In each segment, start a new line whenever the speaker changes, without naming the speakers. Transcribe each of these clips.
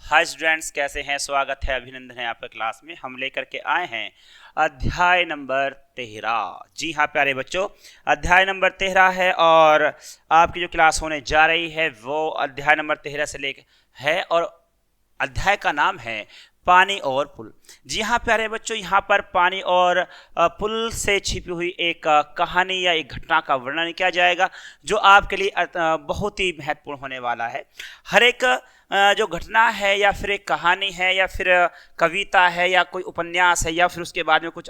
Hi students, कैसे हैं? स्वागत है, अभिनंदन है आपका क्लास में। हम लेकर के आए हैं अध्याय नंबर 13। जी हाँ प्यारे बच्चों, अध्याय नंबर 13 है और आपकी जो क्लास होने जा रही है वो अध्याय नंबर 13 से लेकर है और अध्याय का नाम है पानी और पुल। जी हाँ प्यारे बच्चों, यहाँ पर पानी और पुल से छिपी हुई एक कहानी या एक घटना का वर्णन किया जाएगा जो आपके लिए बहुत ही महत्वपूर्ण होने वाला है। हर एक जो घटना है या फिर एक कहानी है या फिर कविता है या कोई उपन्यास है या फिर उसके बाद में कुछ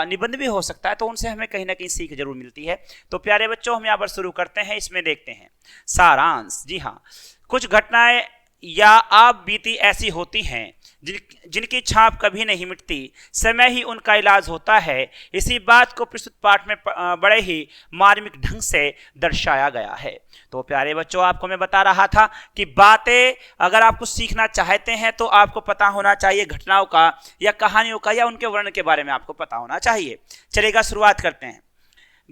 निबंध भी हो सकता है, तो उनसे हमें कहीं ना कहीं सीख जरूर मिलती है। तो प्यारे बच्चों, हम यहाँ पर शुरू करते हैं। इसमें देखते हैं सारांश। जी हाँ, कुछ घटनाएं या आप बीती ऐसी होती हैं जिनकी छाप कभी नहीं मिटती, समय ही उनका इलाज होता है। इसी बात को प्रस्तुत पाठ में बड़े ही मार्मिक ढंग से दर्शाया गया है। तो प्यारे बच्चों, आपको मैं बता रहा था कि बातें अगर आप कुछ सीखना चाहते हैं तो आपको पता होना चाहिए घटनाओं का या कहानियों का या उनके वर्णन के बारे में आपको पता होना चाहिए। चलेगा, शुरुआत करते हैं।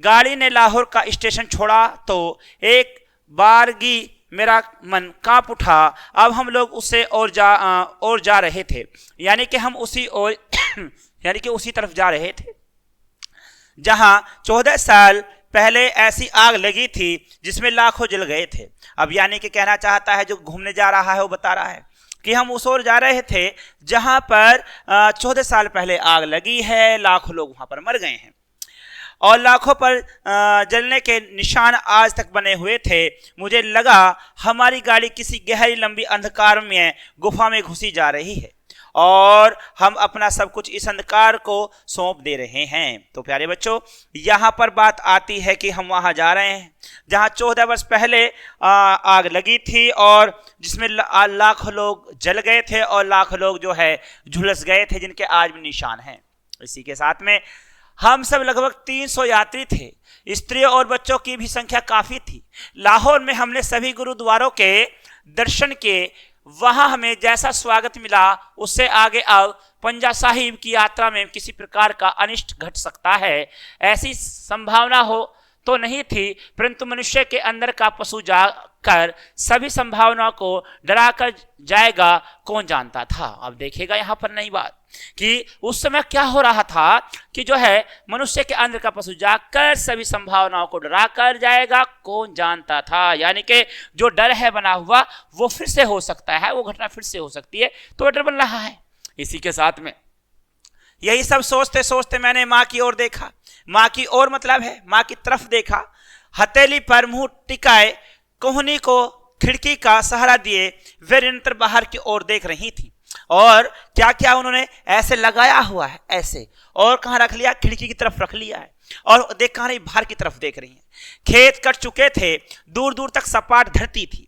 गाड़ी ने लाहौर का स्टेशन छोड़ा तो एक बारगी मेरा मन कांप उठा। अब हम लोग उससे और जा रहे थे, यानी कि हम उसी और यानी कि उसी तरफ जा रहे थे जहां 14 साल पहले ऐसी आग लगी थी जिसमें लाखों जल गए थे। अब यानी कि कहना चाहता है, जो घूमने जा रहा है वो बता रहा है कि हम उस ओर जा रहे थे जहां पर 14 साल पहले आग लगी है, लाखों लोग वहां पर मर गए हैं और लाखों पर जलने के निशान आज तक बने हुए थे। मुझे लगा हमारी गाड़ी किसी गहरी लंबी अंधकार में गुफा में घुसी जा रही है और हम अपना सब कुछ इस अंधकार को सौंप दे रहे हैं। तो प्यारे बच्चों, यहाँ पर बात आती है कि हम वहाँ जा रहे हैं जहाँ 14 वर्ष पहले आग लगी थी और जिसमें लाखों लोग जल गए थे और लाखों लोग जो है झुलस गए थे, जिनके आज भी निशान हैं। इसी के साथ में हम सब लगभग 300 यात्री थे। स्त्रियों और बच्चों की भी संख्या काफी थी। लाहौर में हमने सभी गुरुद्वारों के दर्शन किए। वहां हमें जैसा स्वागत मिला उससे आगे अब पंजा साहिब की यात्रा में किसी प्रकार का अनिष्ट घट सकता है ऐसी संभावना हो तो नहीं थी, परंतु मनुष्य के अंदर का पशु जाकर सभी संभावनाओं को डरा कर जाएगा, कौन जानता था। अब देखिएगा यहाँ पर नई बात कि उस समय क्या हो रहा था कि जो है मनुष्य के अंदर का पशु जाकर सभी संभावनाओं को डरा कर जाएगा, कौन जानता था। यानी कि जो डर है बना हुआ वो फिर से हो सकता है, वो घटना फिर से हो सकती है, तो डर बन रहा है। इसी के साथ में यही सब सोचते सोचते मैंने माँ की ओर देखा। माँ की ओर मतलब है माँ की तरफ देखा। हथेली पर मुंह टिकाए कोहनी को खिड़की का सहारा दिए वे निरंतर बाहर की ओर देख रही थी। और क्या क्या उन्होंने ऐसे लगाया हुआ है, ऐसे, और कहाँ रख लिया? खिड़की की तरफ रख लिया है और देख कहाँ रही? बाहर की तरफ देख रही है। खेत कट चुके थे, दूर दूर तक सपाट धरती थी,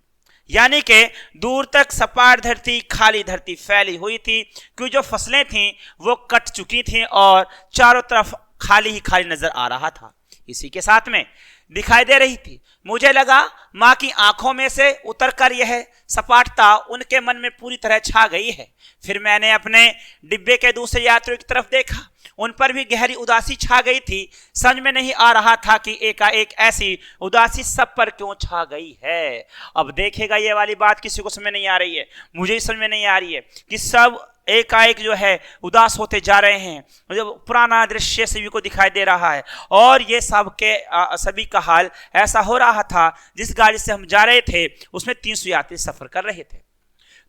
यानी कि दूर तक सपाट धरती, खाली धरती फैली हुई थी, क्योंकि जो फसलें थीं वो कट चुकी थीं और चारों तरफ खाली ही खाली नजर आ रहा था। इसी के साथ में दिखाई दे रही थी। मुझे लगा माँ की आंखों में से उतरकर यह सपाटता उनके मन में पूरी तरह छा गई है। फिर मैंने अपने डिब्बे के दूसरे यात्रियों की तरफ देखा, उन पर भी गहरी उदासी छा गई थी। समझ में नहीं आ रहा था कि एकाएक ऐसी उदासी सब पर क्यों छा गई है। अब देखेगा, ये वाली बात किसी को समझ नहीं आ रही है, मुझे समझ में नहीं आ रही है कि सब एकाएक जो है उदास होते जा रहे हैं। मुझे पुराना दृश्य सभी को दिखाई दे रहा है और ये सब के सभी का हाल ऐसा हो रहा था। जिस गाड़ी से हम जा रहे थे उसमें 300 यात्री सफर कर रहे थे।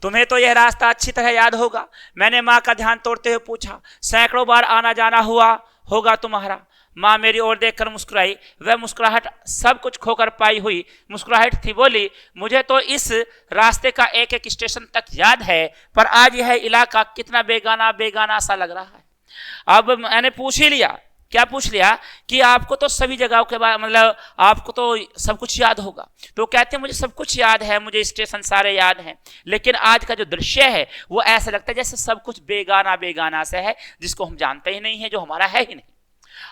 तुम्हें तो यह रास्ता अच्छी तरह याद होगा, मैंने माँ का ध्यान तोड़ते हुए पूछा। सैकड़ों बार आना जाना हुआ होगा तुम्हारा। माँ मेरी ओर देखकर मुस्कुराई। वह मुस्कुराहट सब कुछ खोकर पाई हुई मुस्कुराहट थी। बोली, मुझे तो इस रास्ते का एक एक स्टेशन तक याद है, पर आज यह इलाका कितना बेगाना बेगाना सा लग रहा है। अब मैंने पूछ ही लिया। क्या पूछ लिया? कि आपको तो सभी जगहों के बारे, मतलब आपको तो सब कुछ याद होगा। तो कहते हैं मुझे सब कुछ याद है, मुझे स्टेशन सारे याद हैं, लेकिन आज का जो दृश्य है वो ऐसा लगता है जैसे सब कुछ बेगाना बेगाना से है, जिसको हम जानते ही नहीं है, जो हमारा है ही नहीं।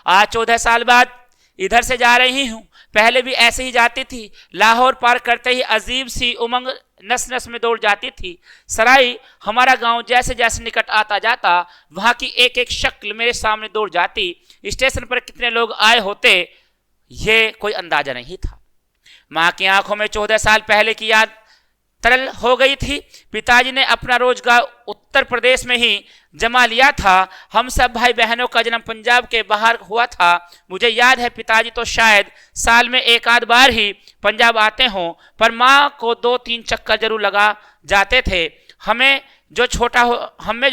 आज 14 साल बाद इधर से जा रही हूँ, पहले भी ऐसे ही जाती थी। लाहौर पार करते ही अजीब सी उमंग नस नस में दौड़ जाती थी। सराय हमारा गांव जैसे जैसे निकट आता जाता वहां की एक एक शक्ल मेरे सामने दौड़ जाती। स्टेशन पर कितने लोग आए होते ये कोई अंदाजा नहीं था। माँ की आंखों में 14 साल पहले की याद
तरल हो गई थी। पिताजी ने अपना रोजगार उत्तर प्रदेश में ही जमा लिया था। हम सब भाई बहनों का जन्म पंजाब के बाहर हुआ था। मुझे याद है पिताजी तो शायद साल में एक आध बार ही पंजाब आते हों, पर माँ को 2-3 चक्कर जरूर लगा जाते थे। हम में जो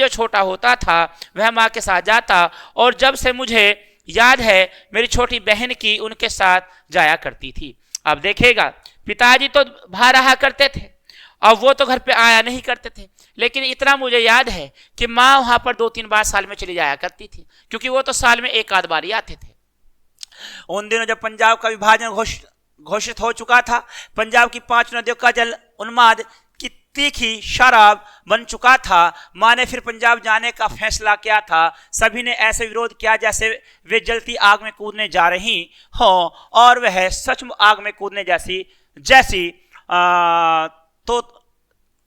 छोटा होता था वह माँ के साथ जाता, और जब से मुझे याद है मेरी छोटी बहन की उनके साथ जाया करती थी। अब देखिएगा, पिताजी तो बाहर रहा करते थे, अब वो तो घर पे आया नहीं करते थे, लेकिन इतना मुझे याद है कि माँ वहां पर 2-3 बार साल में चली जाया करती थी, क्योंकि वो तो साल में एक आध बार ही आते थे।
उन दिनों जब पंजाब का विभाजन घोषित हो चुका था, पंजाब की 5 नदियों का जल उन्माद की तीखी शराब बन चुका था, माँ ने फिर पंजाब जाने का फैसला किया था। सभी ने ऐसे विरोध किया जैसे वे जलती आग में कूदने जा रही हों, और वह सचमुच आग में कूदने जैसी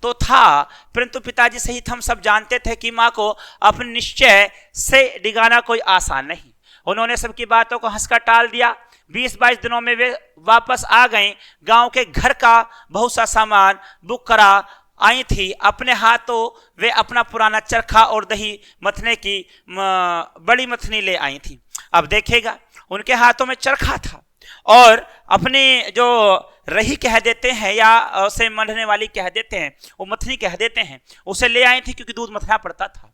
तो था, परंतु पिताजी सहित हम सब जानते थे कि माँ को अपने निश्चय से डिगाना कोई आसान नहीं। उन्होंने सबकी बातों को हंसकर टाल दिया। 20-22 दिनों में वे वापस आ गए। गांव के घर का बहुत सा सामान बुक करा आई थी। अपने हाथों वे अपना पुराना चरखा और दही मथने की बड़ी मथनी ले आई थी। अब देखेगा, उनके हाथों में चरखा था और अपनी जो रही कह देते हैं या उसे मढ़ने वाली कह देते हैं, वो मथनी कह देते हैं, उसे ले आई थी क्योंकि दूध मथना पड़ता था।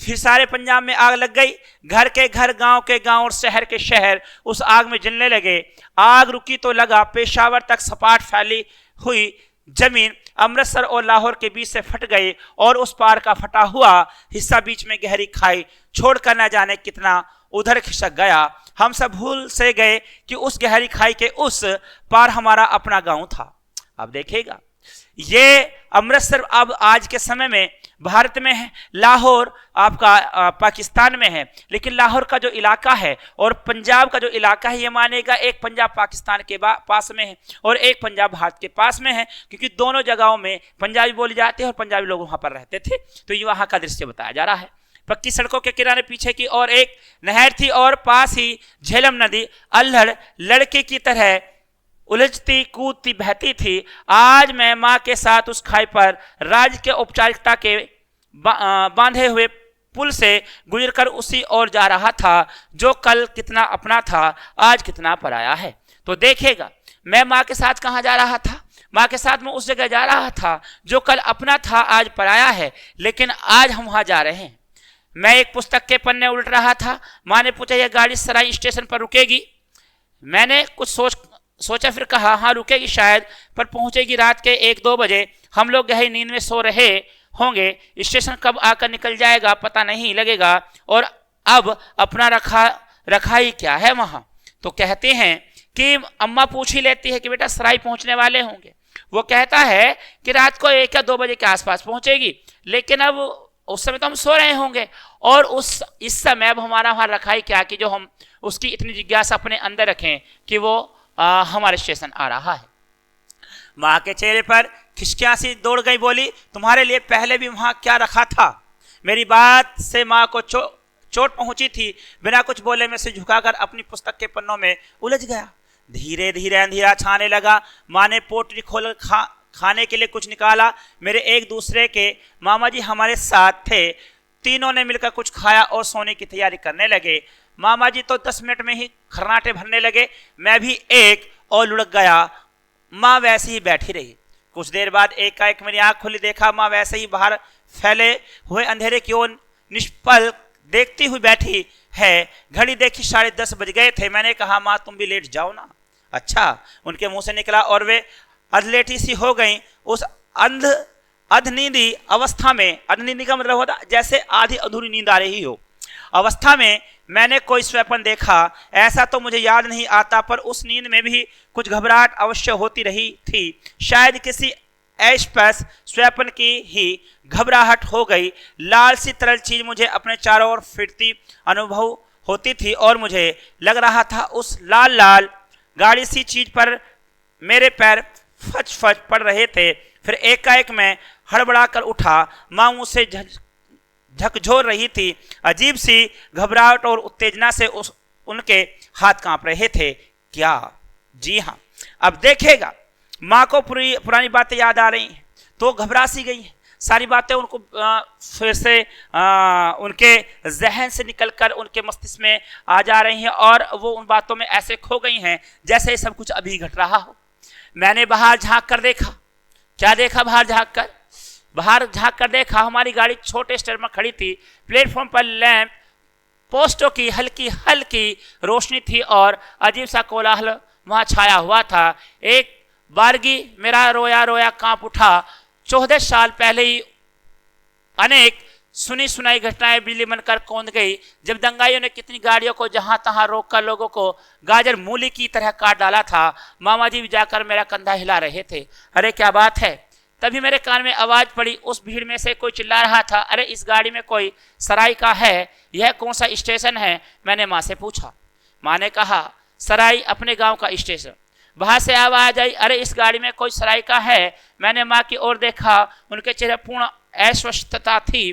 फिर सारे पंजाब में आग लग गई। घर के घर, गांव के गांव और शहर के शहर उस आग में जलने लगे। आग रुकी तो लगा पेशावर तक सपाट फैली हुई जमीन अमृतसर और लाहौर के बीच से फट गई, और उस पार का फटा हुआ हिस्सा बीच में गहरी खाई छोड़कर न जाने कितना उधर खिसक गया। हम सब भूल से गए कि उस गहरी खाई के उस पार हमारा अपना गांव था। अब देखेगा, ये अमृतसर अब आज के समय में भारत में है, लाहौर आपका पाकिस्तान में है, लेकिन लाहौर का जो इलाका है और पंजाब का जो इलाका है, ये मानेगा एक पंजाब पाकिस्तान के पास में है और एक पंजाब भारत के पास में है, क्योंकि दोनों जगहों में पंजाबी बोली जाती है और पंजाबी लोग वहां पर रहते थे। तो ये वहां का दृश्य बताया जा रहा है। पक्की सड़कों के किनारे पीछे की और एक नहर थी और पास ही झेलम नदी अल्हड़ लड़के की तरह उलझती कूदती बहती थी। आज मैं माँ के साथ उस खाई पर राज्य के औपचारिकता के बांधे हुए पुल से गुजरकर उसी ओर जा रहा था जो कल कितना अपना था, आज कितना पराया है। तो देखेगा, मैं माँ के साथ कहाँ जा रहा था? माँ के साथ मैं उस जगह जा रहा था जो कल अपना था, आज पराया है, लेकिन आज हम वहां जा रहे हैं। मैं एक पुस्तक के पन्ने उल्ट रहा था। माँ ने पूछा, यह गाड़ी सराय स्टेशन पर रुकेगी? मैंने कुछ सोचा, फिर कहा, हाँ रुकेगी शायद, पर पहुंचेगी रात के 1-2 बजे। हम लोग गहरी नींद में सो रहे होंगे। स्टेशन कब आकर निकल जाएगा पता नहीं लगेगा, और अब अपना रखा ही क्या है वहां। तो कहते हैं कि अम्मा पूछ ही लेती है कि बेटा सराय पहुंचने वाले होंगे। वो कहता है कि रात को 1 या 2 बजे के आसपास पहुंचेगी, लेकिन अब उस समय तो हम सो रहे होंगे, और इस समय अब हमारा वहां रखा ही क्या कि जो हम उसकी इतनी जिज्ञासा अपने अंदर रखें कि वो हमारे स्टेशन आ रहा है। माँ के चेहरे पर खिचकियां सी दौड़ गई, बोली, तुम्हारे लिए पहले भी वहां क्या रखा था? मेरी बात से माँ को चोट पहुंची थी। बिना कुछ बोले मैं सिर झुकाकर अपनी पुस्तक के पन्नों में उलझ गया। धीरे धीरे अंधेरा छाने लगा। माँ ने पोटली खोल खाने के लिए कुछ निकाला। मेरे एक दूसरे के मामा जी हमारे साथ थे। तीनों ने मिलकर कुछ खाया और सोने की तैयारी करने लगे। मामा जी तो 10 मिनट में ही खर्राटे भरने लगे। मैं भी एक और लुढ़क गया। माँ वैसे ही बैठी रही। कुछ देर बाद एकाएक मेरी आंख खुली, देखा माँ वैसे ही बाहर फैले हुए अंधेरे की ओर निष्पल देखती हुई बैठी है। घड़ी देखी 10:30 बज गए थे। मैंने कहा, माँ तुम भी लेट जाओ ना। अच्छा, उनके मुंह से निकला और वे अधलेटी सी हो गई। उस अधनींदी अवस्था में, अधनींदी का मतलब होता जैसे आधी अधूरी नींद आ रही हो, अवस्था में मैंने कोई स्वप्न देखा ऐसा तो मुझे याद नहीं आता, पर उस नींद में भी कुछ घबराहट अवश्य होती रही थी। शायद किसी ऐश-पैश स्वप्न की ही घबराहट हो गई। लाल सी तरल चीज मुझे अपने चारों ओर फिरती अनुभव होती थी और मुझे लग रहा था उस लाल लाल गाड़ी सी चीज पर मेरे पैर फच फच पड़ रहे थे। फिर एकाएक मैं हड़बड़ा कर उठा। माँ मुझसे झकझोर रही थी। अजीब सी घबराहट और उत्तेजना से उनके हाथ कांप रहे थे। क्या? जी हाँ। अब देखेगा, माँ को पुरानी बातें याद आ रही हैं। तो घबरा सी गई हैं। सारी बातें उनको फिर से उनके जहन से निकलकर उनके मस्तिष्क में आ जा रही हैं और वो उन बातों में ऐसे खो गई हैं जैसे सब कुछ अभी घट रहा हो। मैंने बाहर झांक कर देखा। क्या देखा? बाहर झांक कर देखा, हमारी गाड़ी छोटे स्टैंड में खड़ी थी। प्लेटफॉर्म पर लैंप पोस्टों की हल्की हल्की रोशनी थी और अजीब सा कोलाहल वहां छाया हुआ था। एक बारगी मेरा रोया रोया कांप उठा। 14 साल पहले ही अनेक सुनी सुनाई घटनाएं बिजली बनकर कौंध गई, जब दंगाइयों ने कितनी गाड़ियों को जहां तहां रोककर लोगों को गाजर मूली की तरह काट डाला था। मामा जी जाकर मेरा कंधा हिला रहे थे। अरे क्या बात है? तभी मेरे कान में आवाज पड़ी। उस भीड़ में से कोई चिल्ला रहा था, अरे इस गाड़ी में कोई सराय का है, यह कौन सा स्टेशन है? मैंने माँ से पूछा। माँ ने कहा, सराय अपने गांव का स्टेशन। बाहर से आवाज आई, अरे इस गाड़ी में कोई सराय का है। मैंने माँ की ओर देखा, उनके चेहरे पूर्ण अस्वस्थता थी।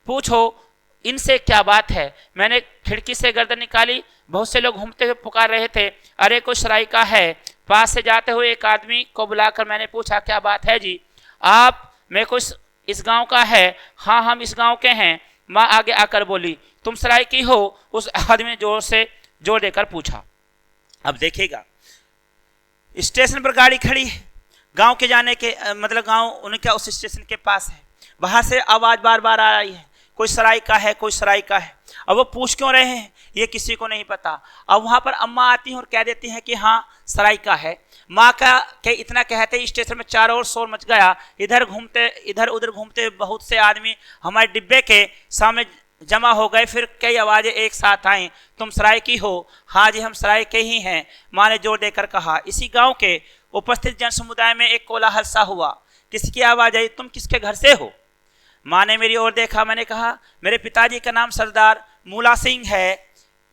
पूछो इनसे क्या बात है? मैंने खिड़की से गर्दन निकाली। बहुत से लोग घूमते हुए पुकार रहे थे, अरे कोई सराय का है। पास से जाते हुए एक आदमी को बुलाकर मैंने पूछा, क्या बात है जी? आप में कोई इस गांव का है? हाँ हम इस गांव के हैं। माँ आगे आकर बोली, तुम सराय की हो? उस आदमी ने जोर देकर पूछा। अब देखिएगा, स्टेशन पर गाड़ी खड़ी है, गांव के जाने के मतलब गांव उनके उस स्टेशन के पास है। बाहर से आवाज बार बार आ रही है, कोई सराय का है, कोई सराय का है। अब वो पूछ क्यों रहे हैं ये किसी को नहीं पता। अब वहां पर अम्मा आती हैं और कह देती हैं कि हाँ सराय का है। माँ का के इतना कहते ही स्टेशन में चारों ओर शोर मच गया। इधर उधर घूमते बहुत से आदमी हमारे डिब्बे के सामने जमा हो गए। फिर कई आवाजें एक साथ आई, तुम सराय की हो? हाँ जी हम सराय के ही हैं, माँ ने जोर देकर कहा। इसी गांव के उपस्थित जन समुदाय में एक कोलाहल सा हुआ। किसकी आवाज आई? तुम किसके घर से हो? माँ ने मेरी ओर देखा। मैंने कहा, मेरे पिताजी का नाम सरदार मूला सिंह है,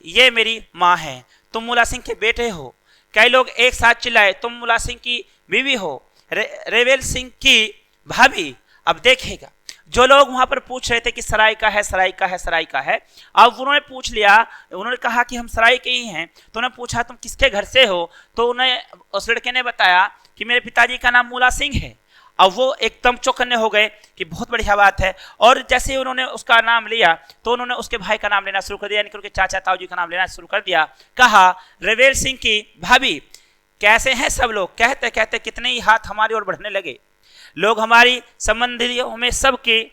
ये मेरी माँ है। तुम मूला सिंह के बेटे हो? कई लोग एक साथ चिल्लाए, तुम मूला सिंह की बीवी हो, रेवेल सिंह की भाभी। अब देखेगा, जो लोग वहां पर पूछ रहे थे कि सराय का है, सराय का है, सराय का है, अब उन्होंने पूछ लिया, उन्होंने कहा कि हम सराय के ही हैं। तो उन्होंने पूछा तुम किसके घर से हो? तो उन्हें उस लड़के ने बताया कि मेरे पिताजी का नाम मूला सिंह है। अब वो एकदम चौकन्ने हो गए कि बहुत बढ़िया बात है। और जैसे ही उन्होंने उसका नाम लिया तो उन्होंने उसके भाई का नाम लेना शुरू कर दिया, यानी कि उनके चाचा ताऊ जी का नाम लेना शुरू कर दिया। कहा, रेवेल सिंह की भाभी कैसे हैं सब लोग? कहते कहते कितने ही हाथ हमारी ओर बढ़ने लगे। लोग हमारी संबंधियों में सबकी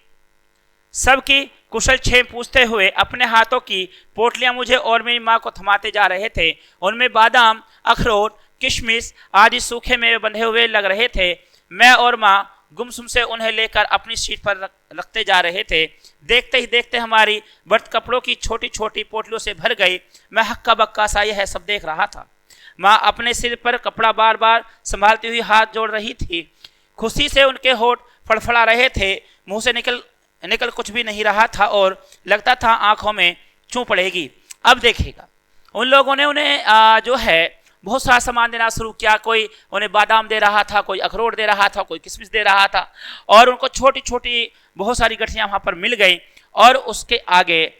कुशल क्षेम पूछते हुए अपने हाथों की पोटलियां मुझे और मेरी माँ को थमाते जा रहे थे। उनमें बादाम, अखरोट, किशमिश आदि सूखे मेवे बंधे हुए लग रहे थे। मैं और माँ गुमसुम से उन्हें लेकर अपनी सीट पर रखते जा रहे थे। देखते ही देखते हमारी बर्थ कपड़ों की छोटी छोटी पोटलियों से भर गई। मैं हक्का बक्का सा यह सब देख रहा था। माँ अपने सिर पर कपड़ा बार बार संभालती हुई हाथ जोड़ रही थी। खुशी से उनके होठ फड़फड़ा रहे थे। मुंह से निकल कुछ भी नहीं रहा था और लगता था आंखों में चूं पड़ेगी। अब देखिएगा, उन लोगों ने उन्हें जो है बहुत सारा सामान देना शुरू किया। कोई उन्हें बादाम दे रहा था, कोई अखरोट दे रहा था, कोई किशमिश दे रहा था और उनको छोटी छोटी बहुत सारी गठरियां वहां पर मिल गई। और उसके आगे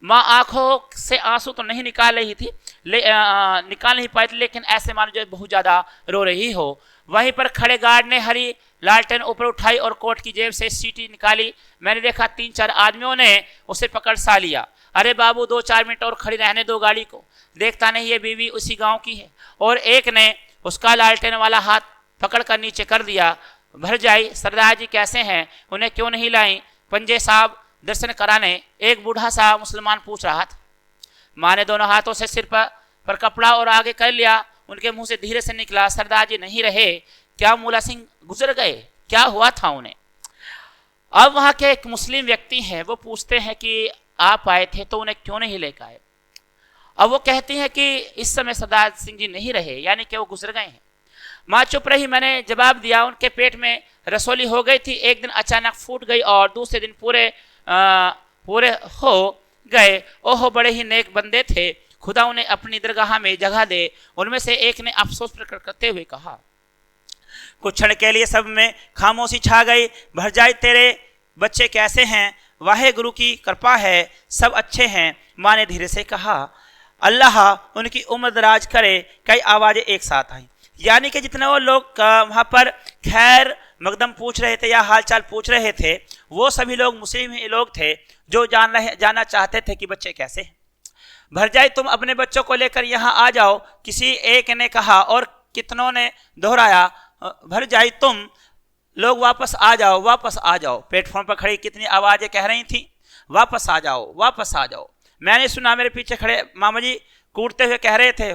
माँ आंखों से आंसू तो नहीं निकाल रही थी, निकाल नहीं पाई थी, लेकिन ऐसे मानो जो बहुत ज्यादा रो रही हो। वहीं पर खड़े गार्ड ने हरी लालटेन ऊपर उठाई और कोट की जेब से सीटी निकाली। मैंने देखा 3-4 आदमियों ने उसे पकड़ सा लिया। अरे बाबू 2-4 मिनट और खड़ी रहने दो गाड़ी को, देखता नहीं ये बीवी उसी गांव की है। और एक ने उसका लालटेन वाला हाथ पकड़ कर नीचे कर दिया। भर जाई, सरदार जी कैसे हैं, उन्हें क्यों नहीं लाई पंजे साहब दर्शन कराने? एक बूढ़ा सा मुसलमान पूछ रहा था। माँ ने दोनों हाथों से सिर पर कपड़ा और आगे कर लिया। उनके मुंह से धीरे से निकला, सरदार जी नहीं रहे? क्या मूला सिंह गुजर गए? क्या हुआ था उन्हें? अब वहां के एक मुस्लिम व्यक्ति हैं, वो पूछते हैं कि आप आए थे तो उन्हें क्यों नहीं लेकर आए? अब वो कहती हैं कि इस समय सरदार सिंह जी नहीं रहे, यानी कि वो गुजर गए हैं। माँ चुप रही। मैंने जवाब दिया, उनके पेट में रसोली हो गई थी, एक दिन अचानक फूट गई और दूसरे दिन पूरे हो गए। ओहो बड़े ही नेक बंदे थे, खुदा उन्हें अपनी दरगाह में जगह दे। उनमें से एक ने अफसोस प्रकट करते हुए कहा। कुछ क्षण के लिए सब में खामोशी छा गई। भर जाए, तेरे बच्चे कैसे हैं? वाहे गुरु की कृपा है, सब अच्छे हैं, माँ ने धीरे से कहा। अल्लाह उनकी उम्र दराज करे। कई आवाजें एक साथ आई, यानी कि जितने वो लोग वहां पर खैर मकदम पूछ रहे थे या हालचाल पूछ रहे थे, वो सभी लोग मुस्लिम ही लोग थे जो जानना चाहते थे कि बच्चे कैसे हैं। भरजाई तुम अपने बच्चों को लेकर यहाँ आ जाओ, किसी एक ने कहा और कितनों ने दोहराया, भरजाई तुम लोग वापस आ जाओ, वापस आ जाओ। प्लेटफॉर्म पर खड़ी कितनी आवाजें कह रही थी, वापस आ जाओ, वापस आ जाओ। मैंने सुना मेरे पीछे खड़े मामा जी कूटते हुए कह रहे थे,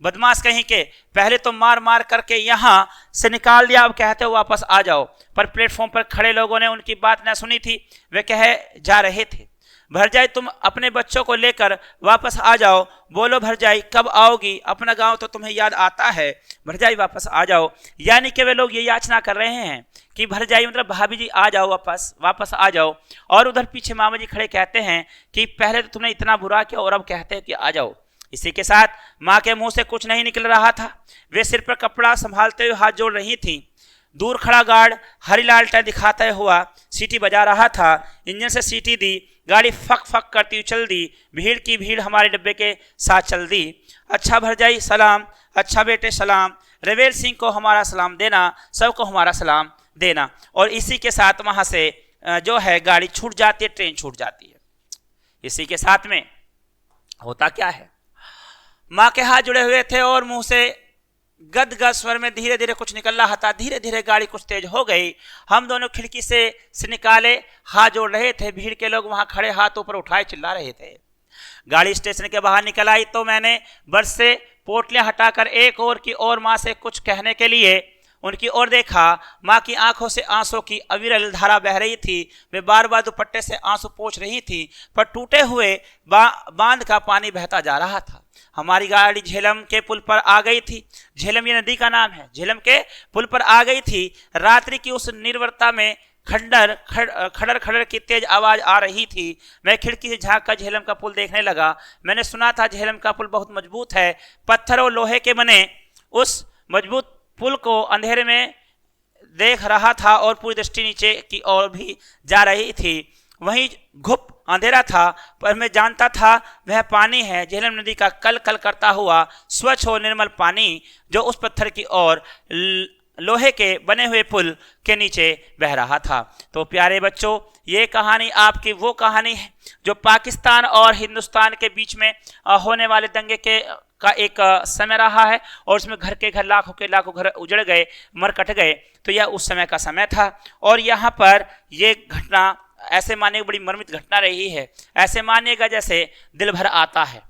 बदमाश कहीं के, पहले तो मार मार करके यहाँ से निकाल दिया, अब कहते हो वापस आ जाओ। पर प्लेटफॉर्म पर खड़े लोगों ने उनकी बात न सुनी थी, वे कहे जा रहे थे, भरजाई तुम अपने बच्चों को लेकर वापस आ जाओ। बोलो भरजाई कब आओगी, अपना गांव तो तुम्हें याद आता है, भरजाई वापस आ जाओ। यानी कि वे लोग ये याचना कर रहे हैं कि भरजाई मतलब भाभी जी आ जाओ, वापस आ जाओ। और उधर पीछे मामा जी खड़े कहते हैं कि पहले तो तुमने इतना बुरा किया और अब कहते हैं कि आ जाओ। इसी के साथ माँ के मुंह से कुछ नहीं निकल रहा था, वे सिर पर कपड़ा संभालते हुए हाथ जोड़ रही थी। दूर खड़ा गार्ड हरी लालटेन दिखाते हुआ सीटी बजा रहा था। इंजन से सीटी दी, गाड़ी फक फक करती हुई चल दी। भीड़ की भीड़ हमारे डब्बे के साथ चल दी। अच्छा भरजाई सलाम, अच्छा बेटे सलाम, रवेल सिंह को हमारा सलाम देना, सबको हमारा सलाम देना। और इसी के साथ वहाँ से जो है गाड़ी छूट जाती है, ट्रेन छूट जाती है। इसी के साथ में होता क्या है, माँ के हाथ जुड़े हुए थे और मुंह से गदगद स्वर में धीरे धीरे कुछ निकल रहा था। धीरे धीरे गाड़ी कुछ तेज हो गई। हम दोनों खिड़की से निकाले हाथ जोड़ रहे थे। भीड़ के लोग वहां खड़े हाथ ऊपर उठाए चिल्ला रहे थे। गाड़ी स्टेशन के बाहर निकल आई तो मैंने बर्थ से पोटलियां हटाकर एक और की ओर माँ से कुछ कहने के लिए उनकी ओर देखा। माँ की आंखों से आंसू की अविरल धारा बह रही थी। वे बार बार दुपट्टे से आंसू पोंछ रही थी, पर टूटे हुए बांध का पानी बहता जा रहा था। हमारी गाड़ी झेलम के पुल पर आ गई थी। झेलम ये नदी का नाम है। झेलम के पुल पर आ गई थी। रात्रि की उस निर्वरता में खड़र खड़र की तेज आवाज आ रही थी। मैं खिड़की से झांक कर झेलम का पुल देखने लगा। मैंने सुना था झेलम का पुल बहुत मजबूत है। पत्थर और लोहे के बने उस मजबूत पुल को अंधेरे में देख रहा था और पूरी दृष्टि नीचे की ओर भी जा रही थी। वहीं घुप अंधेरा था, पर मैं जानता था वह पानी है, झेलम नदी का कल कल करता हुआ स्वच्छ और निर्मल पानी जो उस पत्थर की ओर लोहे के बने हुए पुल के नीचे बह रहा था। तो प्यारे बच्चों, ये कहानी आपकी वो कहानी है जो पाकिस्तान और हिंदुस्तान के बीच में होने वाले दंगे का एक समय रहा है, और उसमें घर के घर लाखों के लाखों घर उजड़ गए, मरकट गए। तो यह उस समय का समय था। और यहाँ पर ये घटना ऐसे मानिएगा बड़ी मर्मित घटना रही है, ऐसे मानिएगा जैसे दिल भर आता है।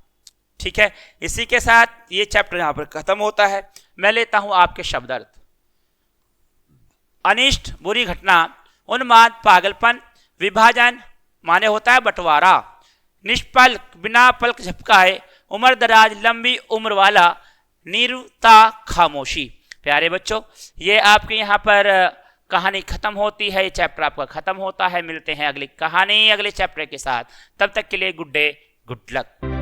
ठीक है, इसी के साथ ये चैप्टर यहाँ पर खत्म होता है। मैं लेता हूँ आपके शब्दार्थ। अनिष्ट, बुरी घटना, उन्माद, पागलपन, विभाजन माने होता है बंटवारा, निष्पल, बिना पलक झपकाए, उम्र दराज, लंबी उम्र वाला, नीरवता, खामोशी। प्यारे बच्चों, ये आपके यहाँ पर कहानी खत्म होती है। ये चैप्टर आपका खत्म होता है। मिलते हैं अगली कहानी अगले चैप्टर के साथ। तब तक के लिए गुड डे, गुड लक।